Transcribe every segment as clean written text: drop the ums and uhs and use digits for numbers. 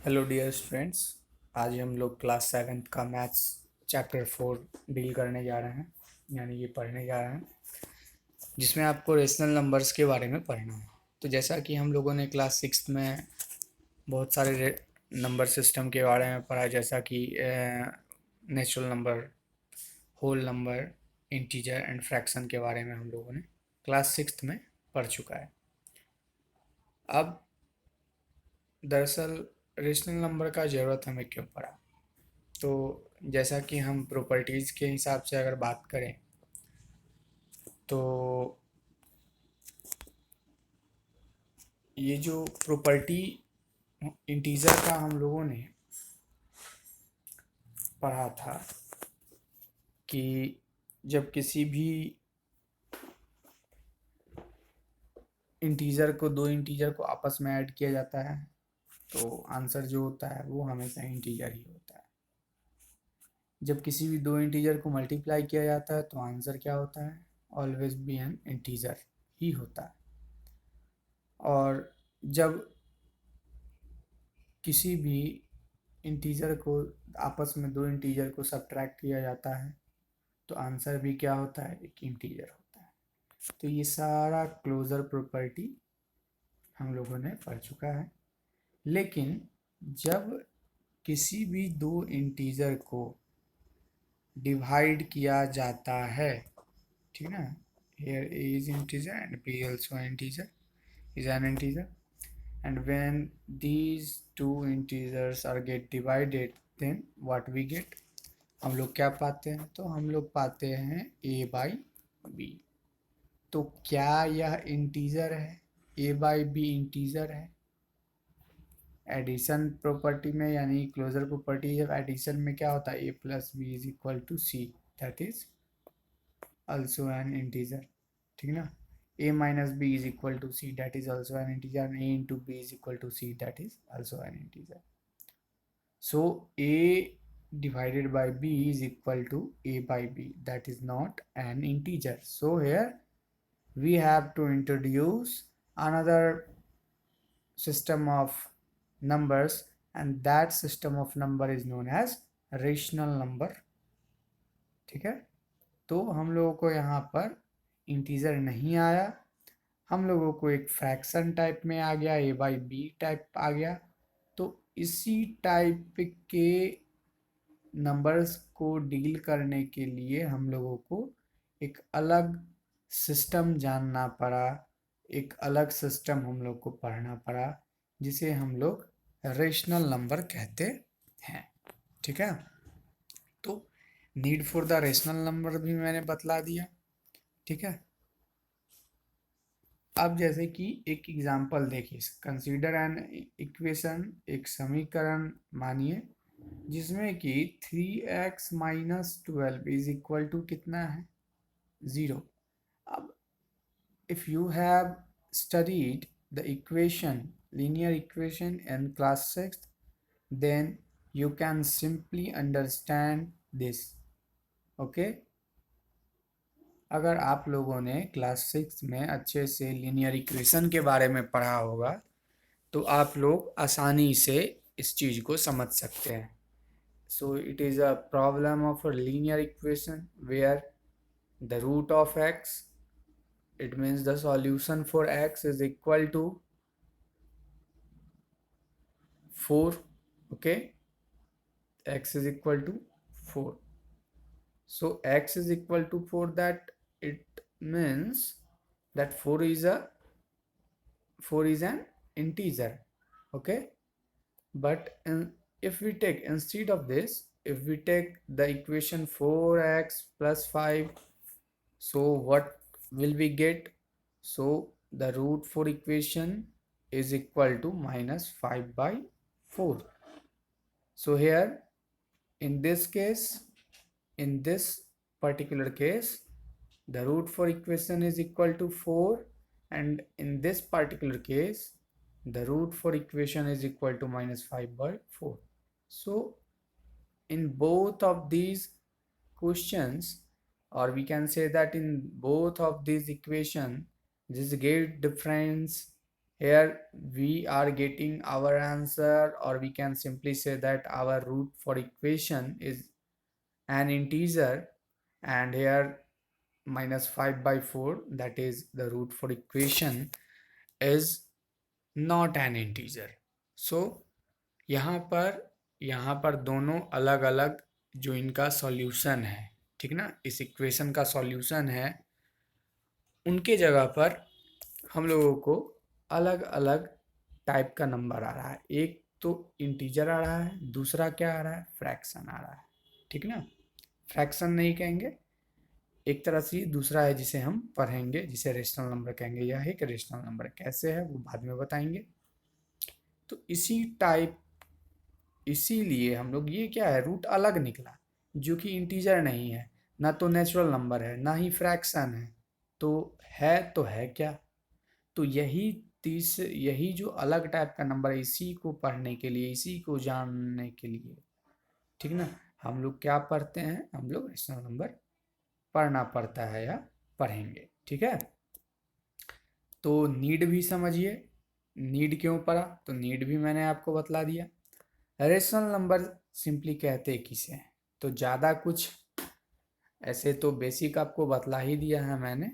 Hello dear students. आज हम लोग क्लास 7 का मैथ्स चैप्टर 4 डील करने जा रहे हैं, यानी ये पढ़ने जा रहे हैं, जिसमें आपको रेशनल नंबर्स के बारे में पढ़ना है। तो जैसा कि हम लोगों ने क्लास 6 में बहुत सारे नंबर सिस्टम के बारे में पढ़ा, जैसा कि natural number, whole number, integer and fraction के बारे में हम लोगों ने क्लास 6 में पढ़ चुका है। अब दरअसल रेशनल नंबर का ज़रूरत हमें क्यों पड़ा? तो जैसा कि हम प्रॉपर्टीज़ के हिसाब से अगर बात करें तो ये जो प्रॉपर्टी इंटीजर का हम लोगों ने पढ़ा था कि जब किसी भी इंटीजर को, दो इंटीजर को आपस में ऐड किया जाता है तो आंसर जो होता है वो हमेशा इंटीजर ही होता है। जब किसी भी दो इंटीजर को मल्टीप्लाई किया जाता है तो आंसर क्या होता है? ऑलवेज बी एन इंटीजर ही होता है। और जब किसी भी इंटीजर को, आपस में दो इंटीजर को सब्ट्रैक्ट किया जाता है तो आंसर भी क्या होता है? एक इंटीजर होता है। तो ये सारा क्लोजर प्रॉपर्टी हम लोगों ने पढ़ चुका है। लेकिन जब किसी भी दो इंटीजर को डिवाइड किया जाता है, ठीक ना, here a is integer and b also an integer, is an integer, and when these two integers are get divided, then what we get? हम लोग क्या पाते हैं? तो हम लोग पाते हैं a बाई बी। तो क्या यह इंटीजर है? a बाई बी इंटीजर है? एडिशन प्रॉपर्टी में, यानी क्लोजर प्रॉपर्टी, जब एडिशन में क्या होता है? a plus B is equal to C, that is also an integer, ठीक ना। a minus b is equal to c, that is also an integer, and a into b is equal to c, that is also an integer. So a divided by b is equal to a by b, that is not an integer. So here we have to introduce another system of numbers, and that system of number is known as rational number, ठीक है। तो हम लोगों को यहाँ पर integer नहीं आया, हम लोगों को एक फ्रैक्शन टाइप में आ गया, ए बाई बी टाइप आ गया। तो इसी टाइप के नंबर्स को डील करने के लिए हम लोगों को एक अलग सिस्टम जानना पड़ा, एक अलग सिस्टम हम लोग को पढ़ना पड़ा, जिसे हम लोग रेशनल नंबर कहते हैं, ठीक है। तो need for the rational number भी मैंने बतला दिया, ठीक है। अब जैसे कि एक एग्जांपल देखिए, कंसीडर एन इक्वेशन, एक समीकरण मानिए जिसमें कि 3x minus 12 is equal to कितना है? 0। अब if you have studied the equation, linear equation in class 6, then you can simply understand this, okay? अगर आप लोगों ने क्लास 6 में अच्छे से लीनियर इक्वेशन के बारे में पढ़ा होगा तो आप लोग आसानी से इस चीज़ को समझ सकते हैं। So it is a problem of a linear equation where the root of X, it means the solution for X is equal to 4, okay? X is equal to 4. So x is equal to 4, that it means that 4 is an integer, okay? But if we take, instead of this, if we take the equation 4x plus 5, so what will we get? So the root for equation is equal to minus 5 by 4. So here in this case, in this particular case, the root for equation is equal to 4, and in this particular case the root for equation is equal to minus 5 by 4. So in both of these questions, or we can say that in both of these equation, this gate difference Here we are getting our answer, or we can simply say that our root for equation is an integer, and here minus 5 by 4, that is the root for equation, is not an integer. So यहाँ पर दोनों अलग अलग जो इनका solution है, ठीक ना, इस इक्वेशन का सॉल्यूशन है, उनके जगह पर हम लोगों को अलग अलग टाइप का नंबर आ रहा है। एक तो इंटीजर आ रहा है, दूसरा क्या आ रहा है, फ्रैक्शन आ रहा है, ठीक ना। फ्रैक्शन नहीं कहेंगे, एक तरह से दूसरा है जिसे हम पढ़ेंगे, जिसे रेशनल नंबर कहेंगे। यह एक रेशनल नंबर कैसे है वो बाद में बताएंगे। तो इसीलिए हम लोग, ये क्या है, रूट अलग निकला जो कि इंटीजर नहीं है, ना तो नेचुरल नंबर है, ना ही फ्रैक्शन है, तो है क्या, तो यही जो अलग टाइप का नंबर है, इसी को पढ़ने के लिए, इसी को जानने के लिए, ठीक ना, हम लोग क्या पढ़ते हैं, हम लोग रेशनल नंबर पढ़ना पड़ता है या पढ़ेंगे, ठीक है। तो नीड भी समझिए, नीड क्यों पढ़ा, तो नीड भी मैंने आपको बतला दिया। रेशनल नंबर सिंपली कहते किसे हैं, तो ज़्यादा कुछ ऐसे तो बेसिक आपको बतला ही दिया है मैंने,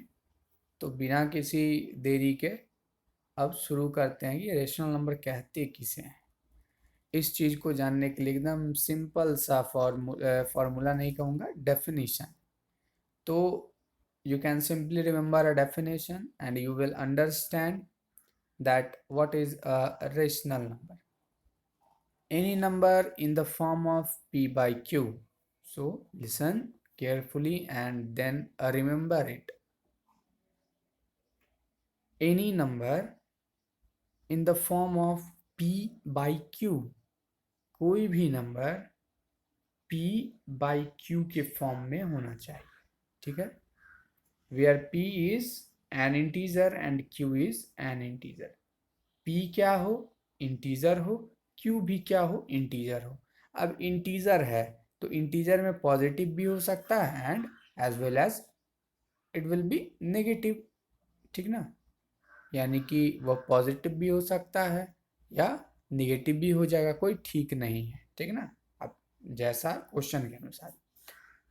तो बिना किसी देरी के अब शुरू करते हैं कि रेशनल नंबर कहते किसे हैं। इस चीज़ को जानने के लिए एकदम सिंपल सा फॉर्मूला नहीं कहूँगा, डेफिनेशन। तो you can simply remember a definition and you will understand that what is a rational number. Any number in the form of p by q. So listen carefully and then remember it. Any number in the form of p by q. कोई भी number p by q के form में होना चाहिए, ठीक है। Where p is an integer and q is an integer. p क्या हो, इंटीजर हो, q भी क्या हो, इंटीजर हो। अब इंटीजर है तो इंटीजर में पॉजिटिव भी हो सकता है and as well as it will be negative, ठीक ना, यानी कि वह पॉजिटिव भी हो सकता है या निगेटिव भी हो जाएगा, कोई ठीक नहीं है, ठीक ना। अब जैसा क्वेश्चन के अनुसार,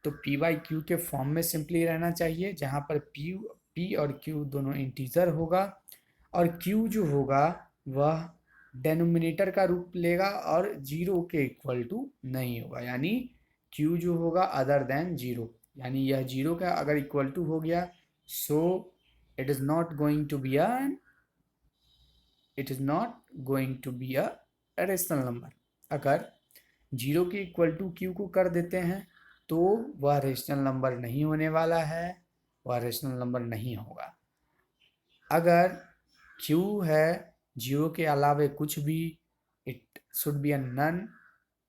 तो p बाई क्यू के फॉर्म में सिंपली रहना चाहिए, जहाँ पर p और q दोनों इंटीजर होगा, और q जो होगा वह डेनोमिनेटर का रूप लेगा और जीरो के इक्वल टू नहीं होगा, यानी q जो होगा अदर देन जीरो, यानी यह जीरो का अगर इक्वल टू हो गया, so it is not going to be a rational number. अगर जीरो के इक्वल टू क्यू को कर देते हैं तो वह रेशनल नंबर नहीं होने वाला है, वह रेशनल नंबर नहीं होगा। अगर क्यू है जीरो के अलावे कुछ भी, it should be a non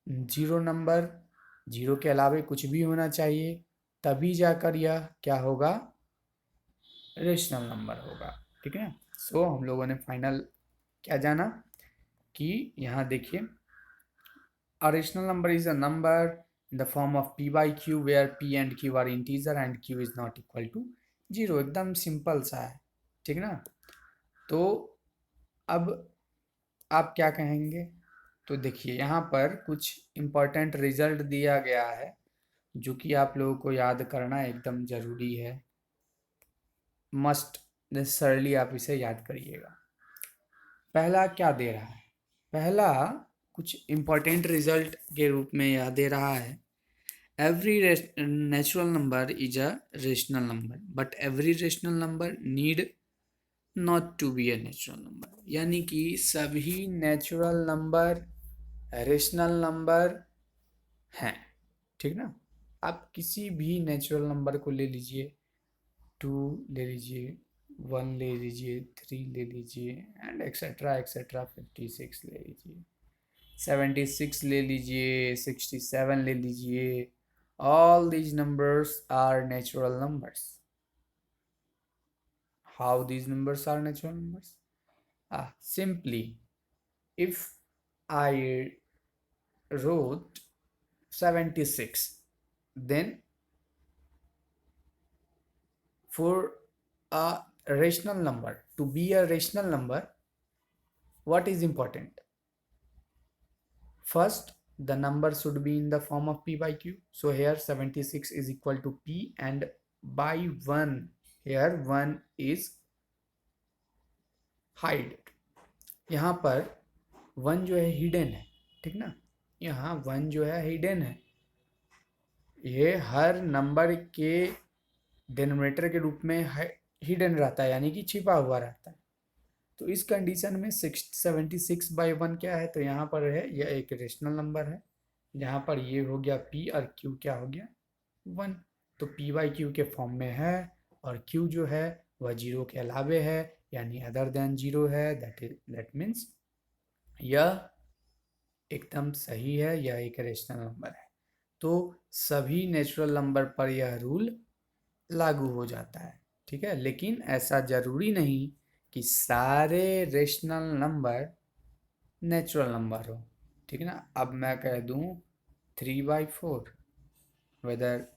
zero number, zero के अलावे कुछ भी होना चाहिए, तभी जाकर यह क्या होगा, रेशनल नंबर होगा, ठीक है। सो हम लोगों ने फाइनल क्या जाना कि यहाँ देखिए, a rational number is a number in the form of p by q where p and q are integer and q is not equal to 0। एकदम सिंपल सा है, ठीक ना। तो अब आप क्या कहेंगे, तो देखिए यहाँ पर कुछ इम्पोर्टेंट रिजल्ट दिया गया है जो कि आप लोगों को याद करना एकदम ज़रूरी है, मस्ट नेसेसरली आप इसे याद करिएगा। पहला क्या दे रहा है, पहला कुछ इम्पोर्टेंट रिजल्ट के रूप में यह दे रहा है, every natural number is a rational number but every rational number need not to be a natural number। यानी कि सभी नेचुरल नंबर रेशनल नंबर हैं, ठीक ना। आप किसी भी नेचुरल नंबर को ले लीजिए, 2 ले लीजिए, 1 ले लीजिए, 3 ले लीजिए एंड एक्सेट्रा एक्सेट्रा, 56 ले लीजिए, 76 ले लीजिए, 67 ले लीजिए, all these numbers are natural numbers। How these numbers are natural numbers? Simply if I wrote 76, then for a rational number to be a rational number, what is important? First, the number should be in the form of p by q. So here 76 is equal to p, and by 1, here 1 is hide. यहाँ पर 1 जो है hidden है, ठीक ना, यहाँ 1 जो है हिडन है, ये हर नंबर के डिनोमिनेटर के रूप में हिडन रहता है, यानी कि छिपा हुआ रहता है। तो इस कंडीशन में 76/1 क्या है, तो यहाँ पर है यह एक रेशनल नंबर है, जहाँ पर ये हो गया p और q क्या हो गया 1। तो p बाई क्यू के फॉर्म में है, और q जो है वह जीरो के अलावे है, यानी अदर देन जीरो है। दैट मीन्स यह एकदम सही है, यह एक रेशनल नंबर है। तो सभी नेचुरल नंबर पर यह रूल लागू हो जाता है, ठीक है। लेकिन ऐसा जरूरी नहीं कि सारे रेशनल नंबर नेचुरल नंबर हो, ठीक है ना। अब मैं कह दूं 3/4, weather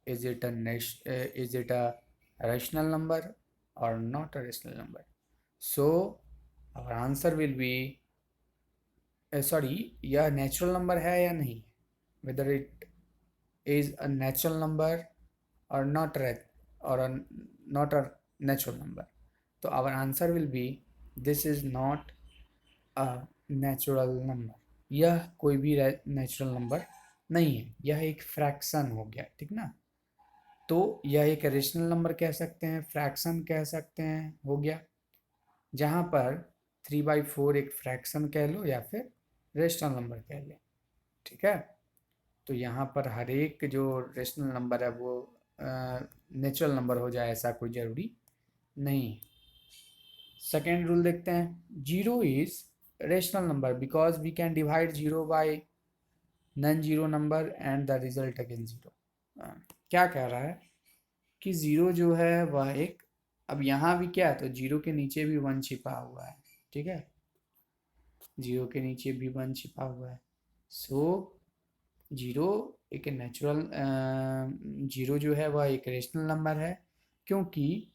is it a rational number or not a rational number? So our answer will be sorry, यह नेचुरल नंबर है या नहीं, whether it is a natural number or not not a natural number. तो our answer will be this is not a natural number. यह कोई भी natural number नहीं है, यह एक फ्रैक्शन हो गया, ठीक ना। तो यह एक रेशनल नंबर कह सकते हैं, फ्रैक्शन कह सकते हैं, हो गया। जहाँ पर 3/4 एक फ्रैक्शन कह लो या फिर रेशनल नंबर कह ले, ठीक है। तो यहाँ पर हर एक जो रेशनल नंबर है वो नेचुरल नंबर हो जाए, ऐसा कोई ज़रूरी नहीं। सेकेंड रूल देखते हैं। Zero is rational number because we can divide zero by non zero number and the result again zero. क्या कह रहा है कि ज़ीरो जो है वह एक, अब यहाँ भी क्या है, तो जीरो के नीचे भी 1 छिपा हुआ है, ठीक है, जीरो के नीचे भी 1 छिपा हुआ है। सो जीरो एक नेचुरल, जीरो जो है वह एक रेशनल नंबर है, क्योंकि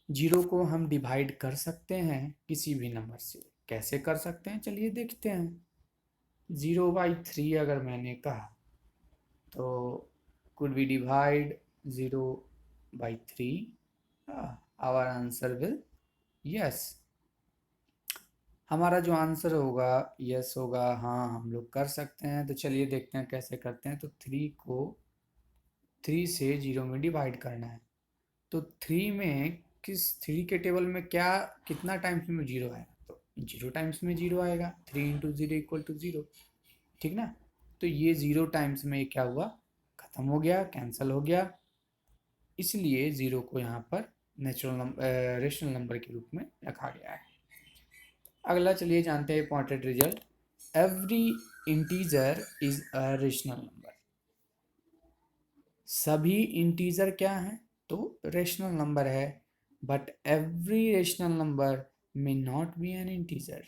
जीरो को हम डिवाइड कर सकते हैं किसी भी नंबर से। कैसे कर सकते हैं, चलिए देखते हैं। 0/3 अगर मैंने कहा तो could we divide 0/3? Our answer will yes. हमारा जो आंसर होगा यस होगा, हाँ हम लोग कर सकते हैं। तो चलिए देखते हैं कैसे करते हैं। तो 3 को 3 से 0 में डिवाइड करना है। तो 3 में थ्री के टेबल में क्या कितना टाइम्स में जीरो है, तो 0 टाइम्स में जीरो आएगा। 3 into zero equal to zero, ठीक ना। तो ये 0 टाइम्स में क्या हुआ, ख़त्म हो गया, कैंसिल हो गया। इसलिए ज़ीरो को यहाँ पर नेचुरल नंबर रेशनल नंबर के रूप में रखा गया है। अगला चलिए जानते हैं important result. Every integer is a rational number. सभी इंटीजर क्या हैं, तो रेशनल नंबर है। But every rational number may not be N integer,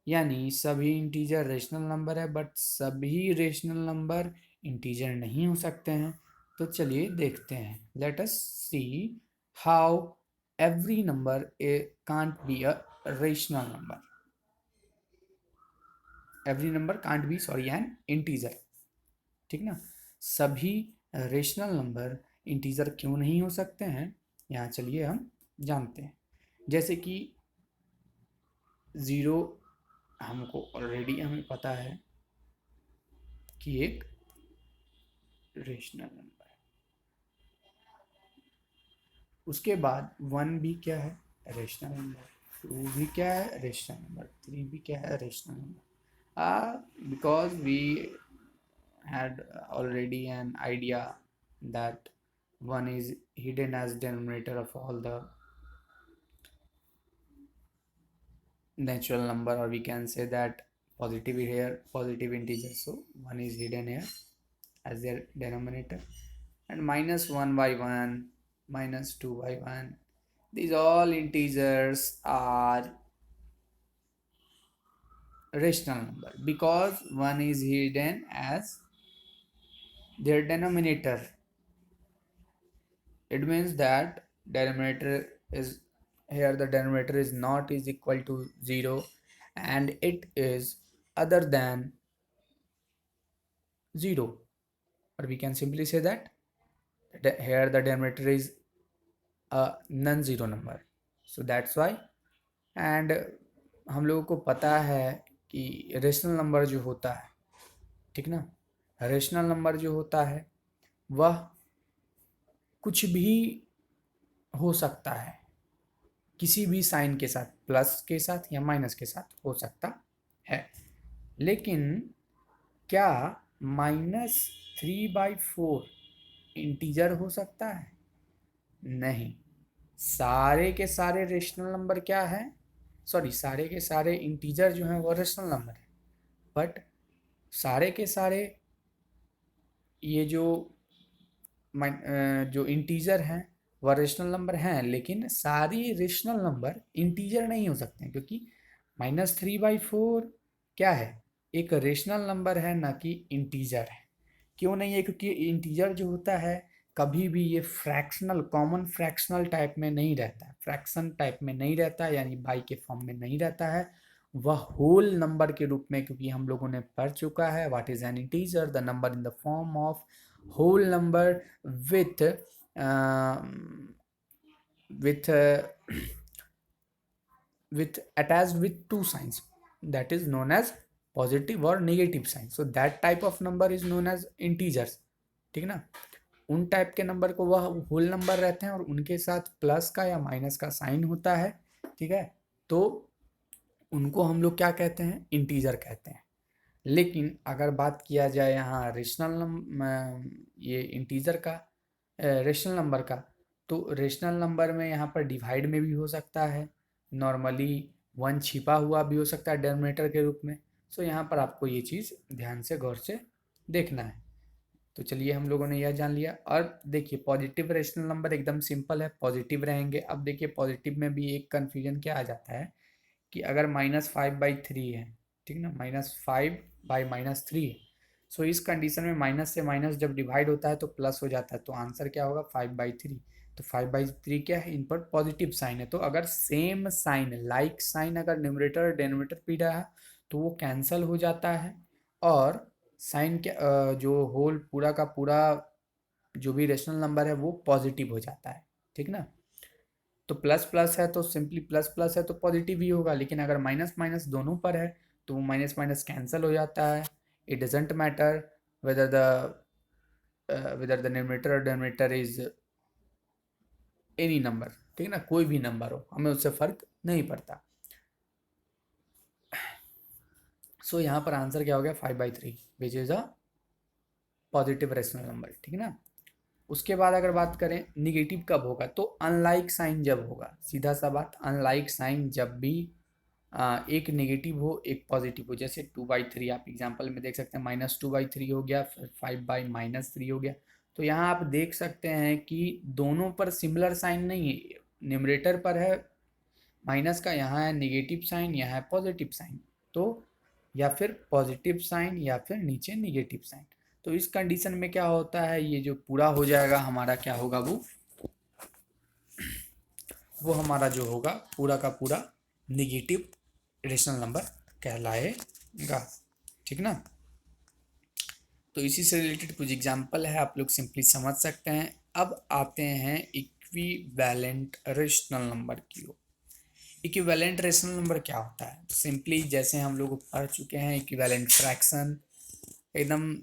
यानी सभी इंटीजर रेशनल नंबर है बट सभी रेशनल नंबर इंटीजर नहीं हो सकते हैं। तो चलिए देखते हैं। Let us see how every number can't be a rational number. Every number can't be sorry N integer, ठीक ना। सभी रेशनल नंबर इंटीजर क्यों नहीं हो सकते हैं, यहाँ चलिए हम जानते हैं। जैसे कि ज़ीरो हमको ऑलरेडी हमें पता है कि एक रेशनल नंबर है। उसके बाद 1 भी क्या है, रेशनल नंबर। 2 भी क्या है, रेशनल नंबर। 3 भी क्या है, rational number. Because we had already an idea that 1 is hidden as denominator of all the natural number, or we can say that positive here, positive integer. So 1 is hidden here as their denominator, and -1/1, -2/1, these all integers are rational number because 1 is hidden as their denominator. It means that denominator is here, the denominator is not is equal to 0, and it is other than 0, or we can simply say that here the denominator is a non-zero number, so that's why. and हम लोगों को पता है कि rational number जो होता है, ठीक ना, रेशनल नंबर जो होता है वह कुछ भी हो सकता है, किसी भी साइन के साथ, प्लस के साथ या माइनस के साथ हो सकता है। लेकिन क्या -3/4 इंटीजर हो सकता है? नहीं। सारे के सारे रेशनल नंबर क्या है, सॉरी, सारे के सारे इंटीजर जो हैं वो रेशनल नंबर है, बट सारे के सारे ये जो इंटीजर हैं वह रेशनल नंबर हैं, लेकिन सारी रेशनल नंबर इंटीजर नहीं हो सकते हैं, क्योंकि -3/4 क्या है, एक रेशनल नंबर है, ना कि इंटीजर है। क्यों नहीं है? क्योंकि इंटीजर जो होता है कभी भी ये फ्रैक्शनल, कॉमन फ्रैक्शनल टाइप में नहीं रहता है, फ्रैक्शन टाइप में नहीं रहता है, यानी बाई के फॉर्म में नहीं रहता है, वह होल नंबर के रूप में, क्योंकि हम लोगों ने पढ़ चुका है what is an integer, the number in the form of whole number with with uh, with attached with two signs, that is known as positive or negative sign, so that type of number is known as integers, ठीक ना। उन type के number को वह whole number रहते हैं और उनके साथ प्लस का या माइनस का साइन होता है, ठीक है, तो उनको हम लोग क्या कहते हैं, इंटीजर कहते हैं। लेकिन अगर बात किया जाए यहाँ रेशनल नंबर, ये इंटीजर का, रेशनल नंबर का, तो रेशनल नंबर में यहाँ पर डिवाइड में भी हो सकता है, नॉर्मली 1 छिपा हुआ भी हो सकता है डिनोमिनेटर के रूप में। सो यहाँ पर आपको ये चीज़ ध्यान से गौर से देखना है। तो चलिए हम लोगों ने यह जान लिया। और देखिए पॉजिटिव रेशनल नंबर एकदम सिंपल है, पॉजिटिव रहेंगे। अब देखिए पॉजिटिव में भी एक कन्फ्यूजन क्या आ जाता है कि अगर -5/3 है, ठीक ना, -5/-3 है, सो इस कंडीशन में माइनस से माइनस जब डिवाइड होता है तो प्लस हो जाता है, तो आंसर क्या होगा 5/3। तो 5/3 क्या है, इन पर पॉजिटिव साइन है, तो अगर सेम साइन, लाइक साइन अगर न्यूमरेटर और डिनोमिनेटर पी रहा है तो वो कैंसल हो जाता है, और साइन के जो होल पूरा का पूरा जो भी रेशनल नंबर है वो पॉजिटिव हो जाता है, ठीक ना। तो प्लस प्लस है तो सिंपली प्लस प्लस है तो पॉजिटिव ही होगा, लेकिन अगर माइनस माइनस दोनों पर है तो वो माइनस माइनस कैंसिल हो जाता है। It doesn't matter whether the numerator और डिनोमिनेटर इज एनी नंबर, ठीक ना, कोई भी नंबर हो, हमें उससे फर्क नहीं पड़ता। सो यहाँ पर आंसर क्या हो गया 5/3, which is a positive rational number, ठीक ना। उसके बाद अगर बात करें निगेटिव कब होगा, तो अनलाइक साइन जब होगा, सीधा सा बात, अनलाइक साइन जब भी एक नेगेटिव हो एक पॉजिटिव हो, जैसे 2/3 आप एग्जांपल में देख सकते हैं, -2/3 हो गया, फिर 5/-3 हो गया। तो यहाँ आप देख सकते हैं कि दोनों पर सिमिलर साइन नहीं है, न्यूमरेटर पर है माइनस का, यहाँ है नेगेटिव साइन, यहाँ है पॉजिटिव साइन, तो या फिर पॉजिटिव साइन या फिर नीचे नेगेटिव साइन। तो इस कंडीशन में क्या होता है, ये जो पूरा हो जाएगा हमारा क्या होगा, वो हमारा जो होगा पूरा का पूरा नेगेटिव रेशनल नंबर कहलाएगा, ठीक ना। तो इसी से रिलेटेड कुछ एग्जांपल है, आप लोग सिंपली समझ सकते हैं। अब आते हैं इक्विवेलेंट रेशनल नंबर की ओर। इक्विवेलेंट रेशनल नंबर क्या होता है, तो सिंपली जैसे हम लोग पढ़ चुके हैं इक्विवेलेंट फ्रैक्शन, एकदम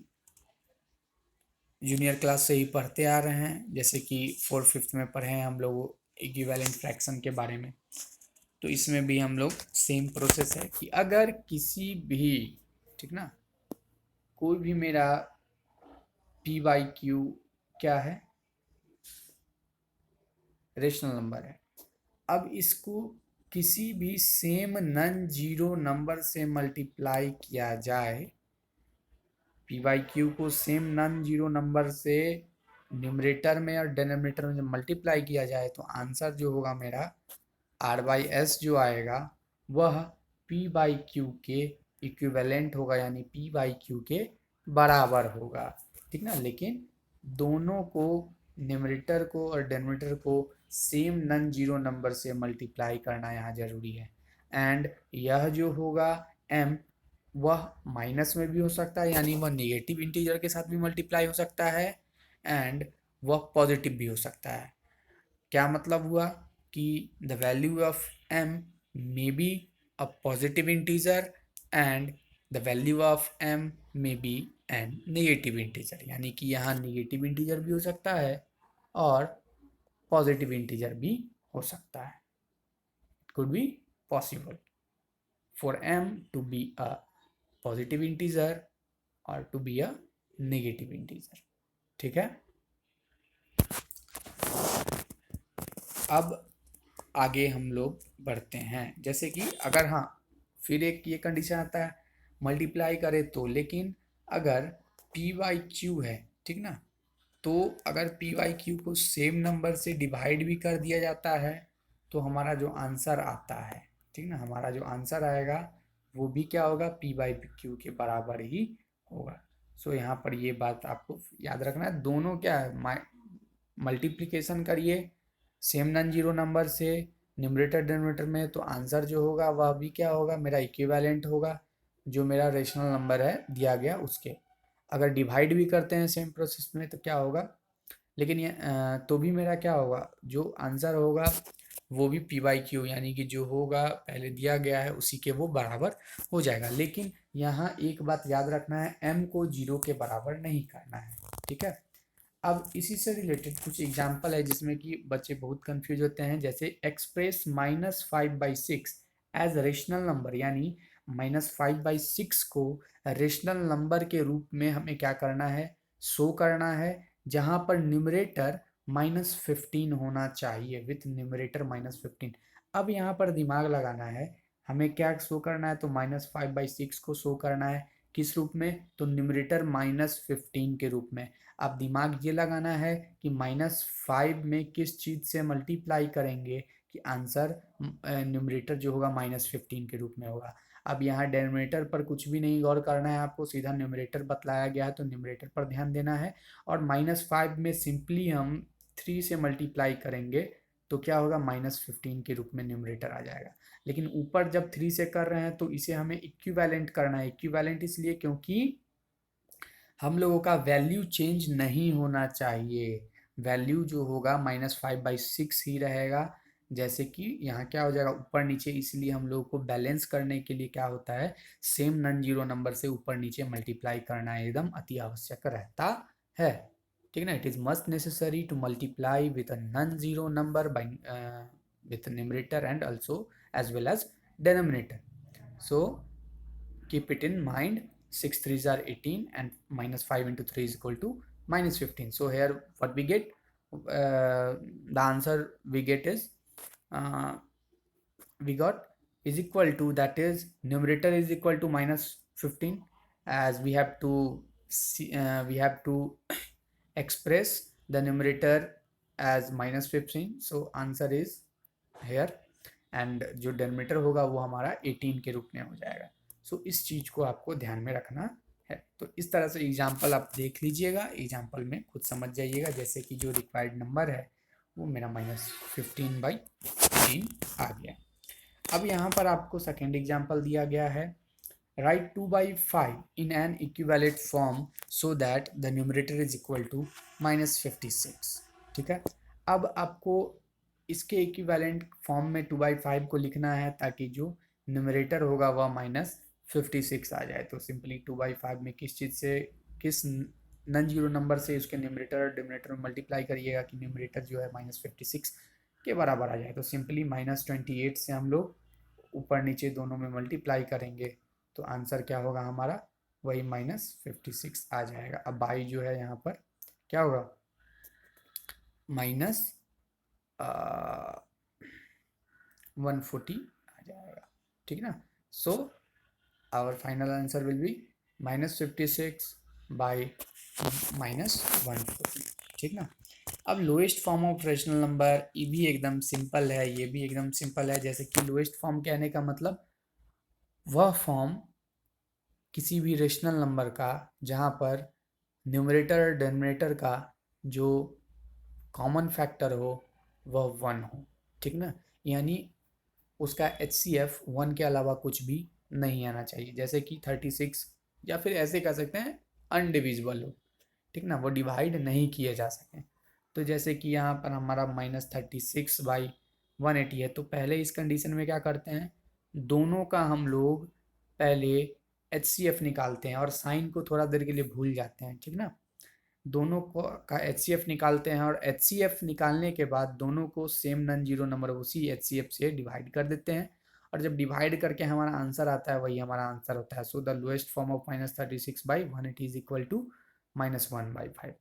जूनियर क्लास से ही पढ़ते आ रहे हैं, जैसे कि 4th-5th में पढ़े हैं हम लोग इक्विवेलेंट फ्रैक्शन के बारे में। तो इसमें भी हम लोग सेम प्रोसेस है कि अगर किसी भी, ठीक ना, कोई भी मेरा p/q क्या है, रेशनल नंबर है, अब इसको किसी भी सेम नॉन जीरो नंबर से मल्टीप्लाई किया जाए, p/q को सेम नॉन जीरो नंबर से न्यूमरेटर में और डिनोमिनेटर में जब मल्टीप्लाई किया जाए तो आंसर जो होगा मेरा r/s जो आएगा वह p/q के इक्विवेलेंट होगा, यानी p/q के बराबर होगा, ठीक ना। लेकिन दोनों को, न्यूमरेटर को और डिनोमिनेटर को सेम नॉन जीरो नंबर से मल्टीप्लाई करना यहाँ जरूरी है, एंड यह जो होगा m वह माइनस में भी हो सकता है, यानी वह निगेटिव इंटीजर के साथ भी मल्टीप्लाई हो सकता है, एंड वह पॉजिटिव भी हो सकता है। क्या मतलब हुआ कि the value of m may be a positive integer and the value of m may be an negative integer, यानी कि यहाँ नेगेटिव इंटीजर भी हो सकता है और पॉजिटिव इंटीजर भी हो सकता है। It could be possible for m to be a positive integer और to be a negative integer. ठीक है, अब आगे हम लोग बढ़ते हैं। जैसे कि अगर हाँ, फिर एक ये कंडीशन आता है मल्टीप्लाई करे तो, लेकिन अगर पी वाई क्यू है, ठीक ना, तो अगर पी वाई क्यू को सेम नंबर से डिवाइड भी कर दिया जाता है तो हमारा जो आंसर आता है, ठीक ना, हमारा जो आंसर आएगा वो भी क्या होगा, पी वाई क्यू के बराबर ही होगा। सो यहाँ पर ये बात आपको याद रखना है, दोनों क्या है, मल्टीप्लिकेशन करिए सेम नॉन जीरो नंबर से न्यूमरेटर डिनोमिनेटर में, तो आंसर जो होगा वह भी क्या होगा, मेरा इक्विवेलेंट होगा जो मेरा रेशनल नंबर है दिया गया उसके। अगर डिवाइड भी करते हैं सेम प्रोसेस में तो क्या होगा, लेकिन ये तो भी मेरा क्या होगा, जो आंसर होगा वो भी पी वाई क्यू, यानी कि जो होगा पहले दिया गया है उसी के वो बराबर हो जाएगा। लेकिन यहाँ एक बात याद रखना है, m को जीरो के बराबर नहीं करना है। ठीक है, अब इसी से रिलेटेड कुछ एग्जाम्पल है जिसमें कि बच्चे बहुत कंफ्यूज होते हैं। जैसे एक्सप्रेस -5/6 एज रेशनल नंबर, यानी -5/6 को रेशनल नंबर के रूप में हमें क्या करना है, शो करना है, जहां पर न्यूमरेटर -15 होना चाहिए, विथ न्यूमरेटर -15। अब यहाँ पर दिमाग लगाना है, हमें क्या शो करना है, तो -5/6 को शो करना है किस रूप में, तो न्यूमरेटर -15 के रूप में। अब दिमाग ये लगाना है कि -5 में किस चीज़ से मल्टीप्लाई करेंगे कि आंसर न्यूमरेटर जो होगा -15 के रूप में होगा। अब यहाँ डेनोमिनेटर पर कुछ भी नहीं गौर करना है आपको, सीधा न्यूमरेटर बतलाया गया है तो न्यूमरेटर पर ध्यान देना है। और -5 में सिंपली हम 3 से मल्टीप्लाई करेंगे तो क्या होगा, -15 के रूप में न्यूमरेटर आ जाएगा। लेकिन ऊपर जब 3 से कर रहे हैं तो इसे हमें इक्विवेलेंट करना है। इक्विवेलेंट इसलिए क्योंकि हम लोगों का वैल्यू चेंज नहीं होना चाहिए, वैल्यू जो होगा -5/6 ही रहेगा। जैसे कि यहाँ क्या हो जाएगा, ऊपर नीचे, इसलिए हम लोगों को बैलेंस करने के लिए क्या होता है, सेम नॉन जीरो नंबर से ऊपर नीचे मल्टीप्लाई करना एकदम अति आवश्यक रहता है। ठीक ना, it is must necessary to multiply with a non zero number by with numerator and also as well as denominator. So keep it in mind, 6 3s are 18 and -5 into 3 is equal to -15. So here what we get, the answer we get is uh, we got is equal to, that is numerator is equal to -15, as we have to see, we have to express the numerator as -15, so answer is here, and जो denominator होगा वो हमारा 18 के रूप में हो जाएगा। सो इस चीज़ को आपको ध्यान में रखना है। तो इस तरह से एग्जाम्पल आप देख लीजिएगा, एग्जाम्पल में खुद समझ जाइएगा। जैसे कि जो रिक्वायर्ड नंबर है वो मेरा -15/18 आ गया। अब यहाँ पर आपको सेकेंड एग्जाम्पल दिया गया है, right 2/5 in an equivalent form so that the numerator is equal to -56। ठीक है, अब आपको इसके इक्विवेलेंट फॉर्म में 2/5 को लिखना है ताकि जो न्यूमरेटर होगा वह -56 आ जाए। तो सिंपली 2/5 में किस चीज़ से, किस नॉन जीरो नंबर से उसके न्यूमरेटर और डिनोमिनेटर में मल्टीप्लाई करिएगा कि न्यूमरेटर जो है -56 के बराबर आ जाए। तो सिंपली -28 से हम लोग ऊपर नीचे दोनों में मल्टीप्लाई करेंगे तो आंसर क्या होगा हमारा, वही -56 आ जाएगा। अब बाई जो है यहाँ पर क्या होगा, -140 आ जाएगा। ठीक ना, so our final answer will be -56/-140। ठीक ना, अब lowest form of rational number, ये भी एकदम सिंपल है, ये भी एकदम सिंपल है। जैसे कि लोएस्ट फॉर्म कहने का मतलब वह फॉर्म किसी भी रेशनल नंबर का जहाँ पर न्यूमरेटर और डिनोमिनेटर का जो कॉमन फैक्टर हो वह 1 हो। ठीक ना, यानी उसका HCF 1 के अलावा कुछ भी नहीं आना चाहिए, जैसे कि 36 या फिर ऐसे कह सकते हैं अनडिविजिबल हो, ठीक ना, वो डिवाइड नहीं किए जा सकें। तो जैसे कि यहाँ पर हमारा -36/180 है, तो पहले इस कंडीशन में क्या करते हैं, दोनों का हम लोग पहले HCF निकालते हैं और साइन को थोड़ा देर के लिए भूल जाते हैं, ठीक ना। दोनों को का HCF निकालते हैं और HCF निकालने के बाद दोनों को सेम नॉन जीरो नंबर उसी HCF से डिवाइड कर देते हैं, और जब डिवाइड करके हमारा आंसर आता है वही हमारा आंसर होता है। So the lowest form of -36/180 is equal to -1/5,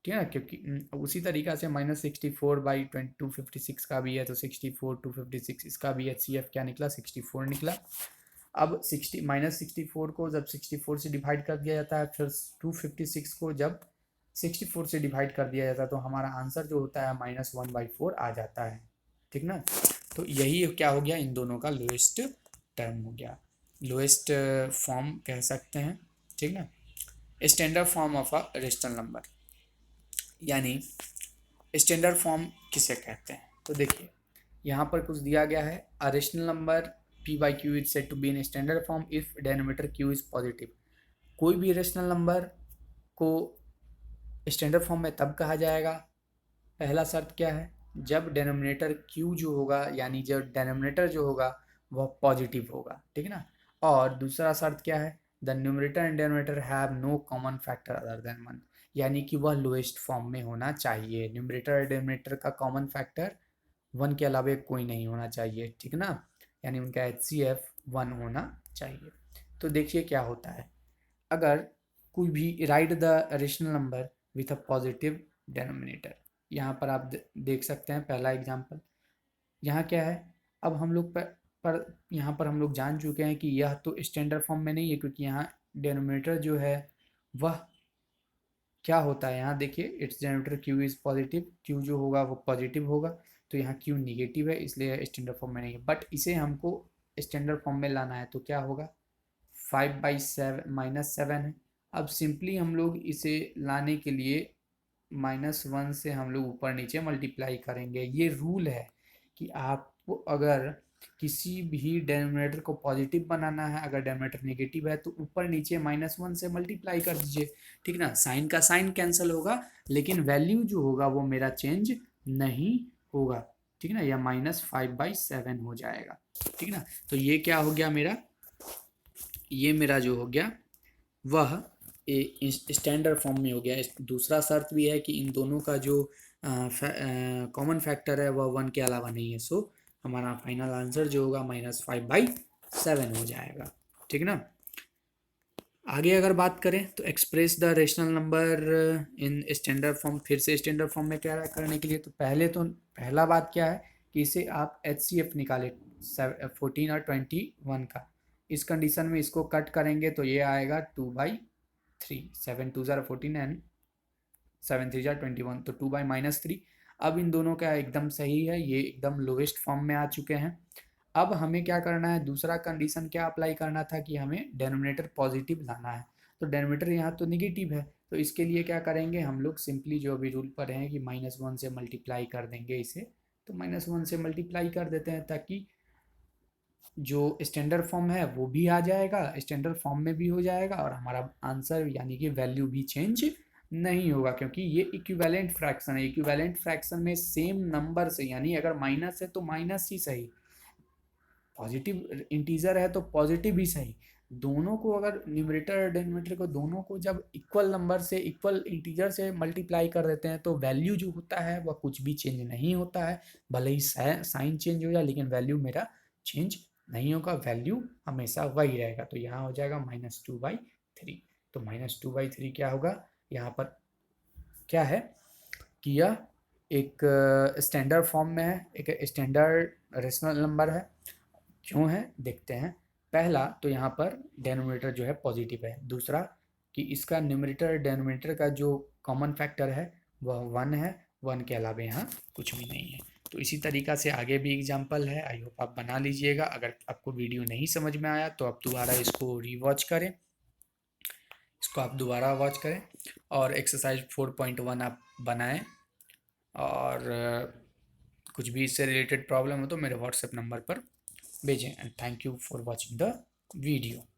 ठीक है ना, क्योंकि उसी तरीका से -64/256 का भी है, तो 64/256 इसका भी HCF क्या निकला, 64 निकला। अब -64 को जब 64 से डिवाइड कर दिया जाता है, फिर 256 को जब 64 से डिवाइड कर दिया जाता है, तो हमारा आंसर जो होता है -1/4 आ जाता है, ठीक ना। तो यही क्या हो गया, इन दोनों का लोएस्ट टर्म हो गया, लोएस्ट फॉर्म कह सकते हैं, ठीक ना। Standard form of a rational number, यानी स्टैंडर्ड फॉर्म किसे कहते हैं, तो देखिए यहाँ पर कुछ दिया गया है, a rational number p/q is said to be in standard form if denominator q is positive. कोई भी रेशनल नंबर को स्टैंडर्ड फॉर्म में तब कहा जाएगा, पहला शर्त क्या है, जब डिनोमिनेटर q जो होगा, यानी जब डिनोमिनेटर जो होगा वह पॉजिटिव होगा, ठीक है ना। और दूसरा शर्त क्या है, the numerator and denominator have no common factor other than 1, यानी कि वह लोएस्ट फॉर्म में होना चाहिए, न्यूमरेटर और डिनोमिनेटर का कॉमन फैक्टर 1 के अलावा कोई नहीं होना चाहिए, ठीक ना, यानी उनका HCF 1 होना चाहिए। तो देखिए क्या होता है, अगर कोई भी right the rational number with a positive denominator, यहाँ पर आप देख सकते हैं पहला एग्जांपल, यहाँ क्या है, अब हम लोग पर यहाँ पर हम लोग जान चुके हैं कि यह तो स्टैंडर्ड फॉर्म में नहीं है, क्योंकि यहाँ डिनोमिनेटर जो है वह क्या होता है, यहाँ देखिए it's denominator q is positive, q जो होगा वो पॉजिटिव होगा, तो यहाँ q निगेटिव है, इसलिए स्टैंडर्ड फॉर्म में नहीं है, बट इसे हमको स्टैंडर्ड फॉर्म में लाना है, तो क्या होगा, 5/7 है। अब सिंपली हम लोग इसे लाने के लिए -1 से हम लोग ऊपर नीचे मल्टीप्लाई करेंगे। ये रूल है कि आपको अगर किसी भी डिनोमिनेटर को पॉजिटिव बनाना है, अगर डिनोमिनेटर नेगेटिव है तो ऊपर नीचे -1 से मल्टीप्लाई कर दीजिए, ठीक ना। साइन का साइन कैंसिल होगा, लेकिन वैल्यू जो होगा वो मेरा चेंज नहीं होगा, ठीक ना, या -5/7 हो जाएगा, ठीक ना। तो ये क्या हो गया मेरा, ये मेरा जो हो गया वह स्टैंडर्ड फॉर्म में हो गया। दूसरा शर्त भी है कि इन दोनों का जो कॉमन फैक्टर है वह 1 के अलावा नहीं है, सो हमारा फाइनल आंसर जो होगा -5/7 हो जाएगा, ठीक ना। आगे अगर बात करें तो express the rational number in standard form, फिर से स्टैंडर्ड फॉर्म में क्या करने के लिए, तो पहला बात क्या है कि इसे आप HCF निकाले 14 और 21 का, इस कंडीशन में इसको कट करेंगे तो ये आएगा 2/3, 7 2 ज़ार 14 एंड 7 3 ज़ार 21, तो 2/-3। अब इन दोनों का एकदम सही है, ये एकदम लोवेस्ट फॉर्म में आ चुके हैं। अब हमें क्या करना है, दूसरा कंडीशन क्या अप्लाई करना था कि हमें डिनोमिनेटर पॉजिटिव लाना है, तो डिनोमिनेटर यहाँ तो निगेटिव है, तो इसके लिए क्या करेंगे हम लोग, सिंपली जो अभी रूल पर हैं कि -1 से मल्टीप्लाई कर देंगे इसे, तो -1 से मल्टीप्लाई कर देते हैं, ताकि जो स्टैंडर्ड फॉर्म है वो भी आ जाएगा, स्टैंडर्ड फॉर्म में भी हो जाएगा, और हमारा आंसर यानी कि वैल्यू भी चेंज नहीं होगा, क्योंकि ये इक्विवेलेंट फ्रैक्शन है। इक्विवेलेंट फ्रैक्शन में सेम नंबर से, यानी अगर माइनस है तो माइनस ही सही, पॉजिटिव इंटीजर है तो पॉजिटिव ही सही, दोनों को अगर न्यूमरेटर और डिनोमिनेटर को दोनों को जब इक्वल नंबर से, इक्वल इंटीजर से मल्टीप्लाई कर देते हैं, तो वैल्यू जो होता है वह कुछ भी चेंज नहीं होता है, भले ही साइन चेंज हो जाए लेकिन वैल्यू मेरा चेंज नहीं होगा, वैल्यू हमेशा वही रहेगा। तो यहाँ हो जाएगा -2/3, तो -2/3 क्या होगा, यहाँ पर क्या है कि यह एक स्टैंडर्ड फॉर्म में है, एक स्टैंडर्ड रेशनल नंबर है। क्यों है देखते हैं, पहला तो यहाँ पर डेनोमिनेटर जो है पॉजिटिव है, दूसरा कि इसका न्यूमरेटर डेनोमिनेटर का जो कॉमन फैक्टर है वह 1 है, 1 के अलावा यहाँ कुछ भी नहीं है। तो इसी तरीका से आगे भी एग्जाम्पल है, आई होप आप बना लीजिएगा। अगर आपको वीडियो नहीं समझ में आया तो आप दोबारा इसको रीवॉच करें, इसको आप दोबारा वॉच करें, और एक्सरसाइज 4.1 आप बनाएं, और कुछ भी इससे रिलेटेड प्रॉब्लम हो तो मेरे व्हाट्सएप नंबर पर भेजें। And thank you for watching the video.